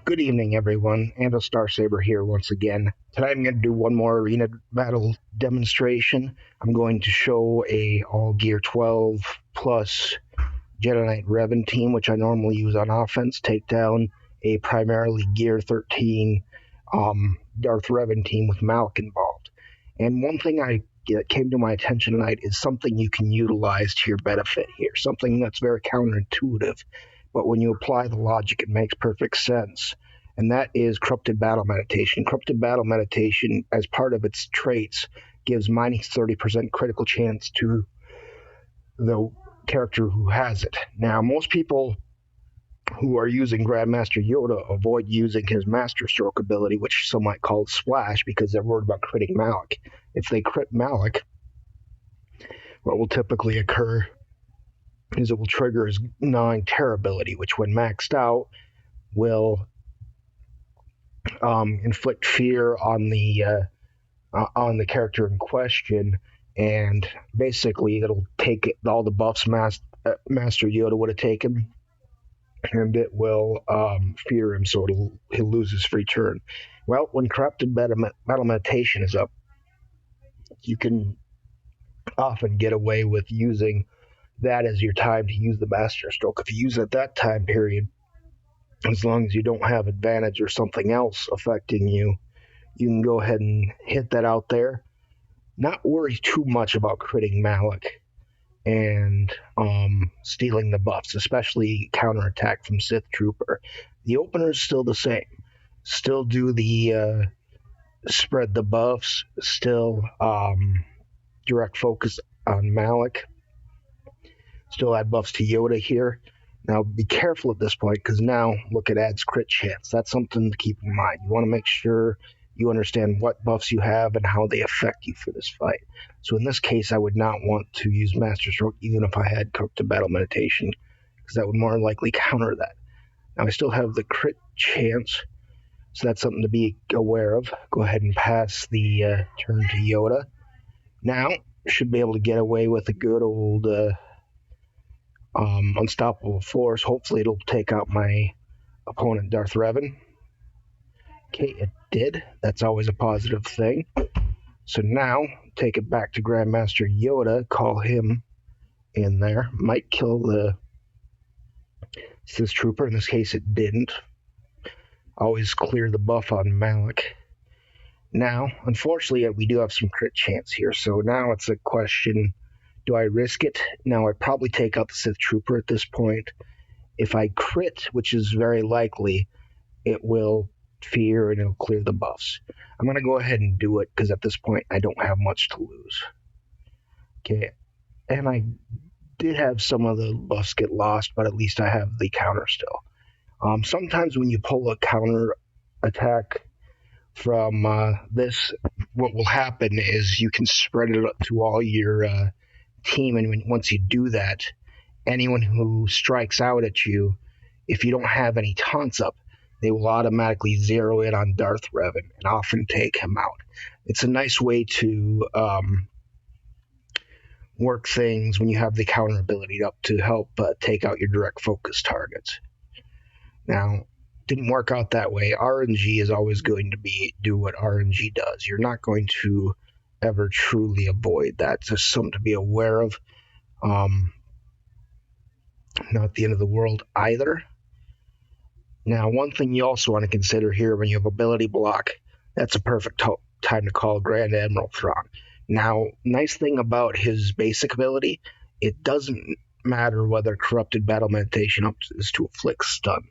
Good evening, everyone. Ando Starsaber here once again. Today I'm going to do one more arena battle demonstration. I'm going to show a all gear 12 plus Jedi Knight Revan team, which I normally use on offense, take down a primarily gear 13 Darth Revan team with Malak involved. And one thing that came to my attention tonight is something you can utilize to your benefit here, something that's very counterintuitive. But when you apply the logic, it makes perfect sense. And that is Corrupted Battle Meditation. Corrupted Battle Meditation, as part of its traits, gives minus 30% critical chance to the character who has it. Now, most people who are using Grandmaster Yoda avoid using his Masterstroke ability, which some might call Splash, because they're worried about critting Malak. If they crit Malak, what will typically occur is it will trigger his gnawing terror ability, which when maxed out will inflict fear on the character in question, and basically it'll take all the buffs Master Yoda would have taken, and it will fear him, so he'll lose his free turn. Well, when Corrupted Battle Meditation is up, you can often get away with using that as your time to use the Masterstroke. If you use it at that time period, as long as you don't have advantage or something else affecting you, you can go ahead and hit that out there. Not worry too much about critting Malak and stealing the buffs, especially counterattack from Sith Trooper. The opener is still the same. Still do the spread the buffs, still direct focus on Malak. Still add buffs to Yoda here. Now, be careful at this point, because now, look, it adds crit chance. That's something to keep in mind. You want to make sure you understand what buffs you have and how they affect you for this fight. So in this case, I would not want to use Masterstroke, even if I had Corrupted Battle Meditation, because that would more likely counter that. Now, I still have the crit chance, so that's something to be aware of. Go ahead and pass the turn to Yoda. Now, should be able to get away with a good old unstoppable force. Hopefully it'll take out my opponent Darth Revan. Okay, it did. That's always a positive thing. So now, take it back to Grandmaster Yoda, call him in there. Might kill the Sith Trooper. In this case, it didn't. Always clear the buff on Malak. Now, unfortunately, we do have some crit chance here. So now it's a question, do I risk it? Now, I'd probably take out the Sith Trooper at this point. If I crit, which is very likely, it will fear and it'll clear the buffs. I'm going to go ahead and do it, because at this point, I don't have much to lose. Okay, and I did have some of the buffs get lost, but at least I have the counter still. Sometimes when you pull a counter attack from this, what will happen is you can spread it up to all your team, and once you do that, anyone who strikes out at you, if you don't have any taunts up, they will automatically zero in on Darth Revan and often take him out. It's a nice way to work things when you have the counter ability up to help take out your direct focus targets. Now, didn't work out that way. RNG is always going to do what RNG does. You're not going to ever truly avoid that. It's just something to be aware of. Not the end of the world either. Now, one thing you also want to consider here, when you have ability block, that's a perfect time to call Grand Admiral Thrawn. Now, nice thing about his basic ability, it doesn't matter whether Corrupted Battle Meditation is to afflict stun.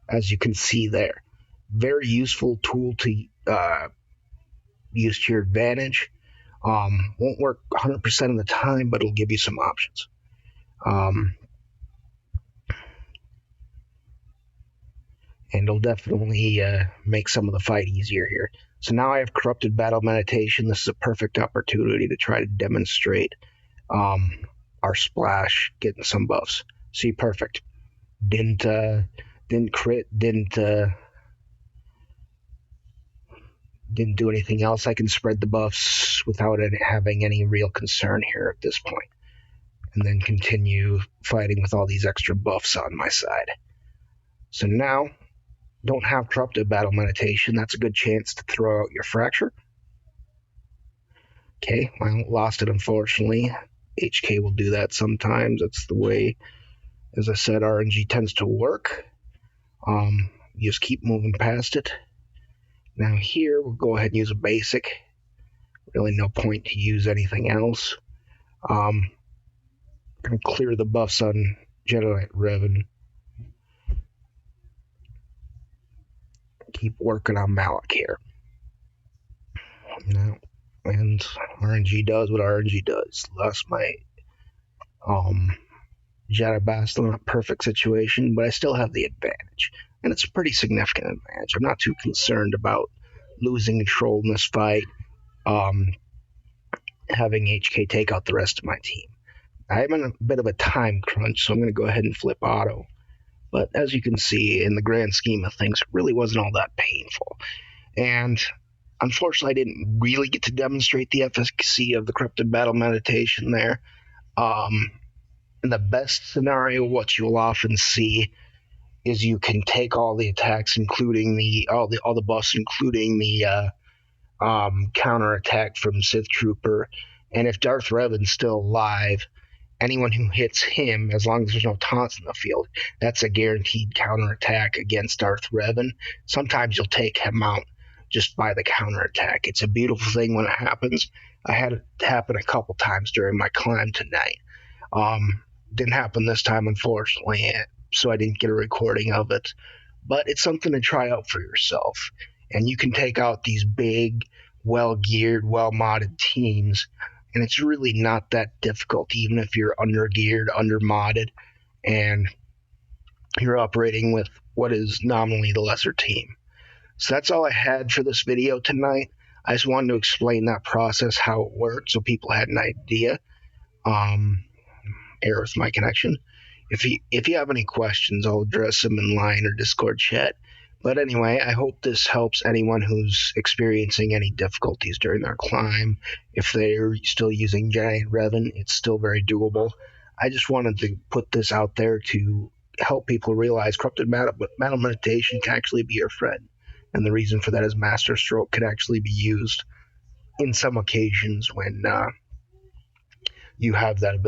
As you can see there. Very useful tool to use to your advantage. Won't work 100% of the time, but it'll give you some options. And it'll definitely make some of the fight easier here. So now I have Corrupted Battle Meditation. This is a perfect opportunity to try to demonstrate our splash, getting some buffs. See, perfect. Didn't crit, didn't do anything else. I can spread the buffs without having any real concern here at this point. And then continue fighting with all these extra buffs on my side. So now, don't have corrupted battle meditation, that's a good chance to throw out your fracture. Okay, well, lost it unfortunately. HK will do that sometimes. That's the way, as I said, RNG tends to work. You just keep moving past it. Now here, we'll go ahead and use a basic. Really no point to use anything else. Gonna clear the buffs on Jedi Revan. Keep working on Malak here. Now, and RNG does what RNG does. Lost my Jedi Bastille, not perfect situation, but I still have the advantage. And it's a pretty significant advantage. I'm not too concerned about losing control in this fight, having HK take out the rest of my team. I'm in a bit of a time crunch, so I'm going to go ahead and flip auto. But as you can see, in the grand scheme of things, it really wasn't all that painful. And unfortunately, I didn't really get to demonstrate the efficacy of the corrupted battle meditation there. In the best scenario, what you'll often see is you can take all the attacks, including all the buffs, including the counter attack from Sith Trooper, and if Darth Revan's still alive, anyone who hits him, as long as there's no taunts in the field, that's a guaranteed counterattack against Darth Revan. Sometimes you'll take him out just by the counterattack. It's a beautiful thing when it happens. I had it happen a couple times during my climb tonight. Didn't happen this time, unfortunately, so I didn't get a recording of it. But it's something to try out for yourself. And you can take out these big, well-geared, well-modded teams, and it's really not that difficult, even if you're under-geared, under-modded, and you're operating with what is nominally the lesser team. So that's all I had for this video tonight. I just wanted to explain that process, how it worked, so people had an idea. Error with my connection. If you have any questions, I'll address them in line or Discord chat. But anyway, I hope this helps anyone who's experiencing any difficulties during their climb. If they're still using Giant Revan, it's still very doable. I just wanted to put this out there to help people realize corrupted battle meditation can actually be your friend. And the reason for that is Masterstroke can actually be used in some occasions when you have that ability.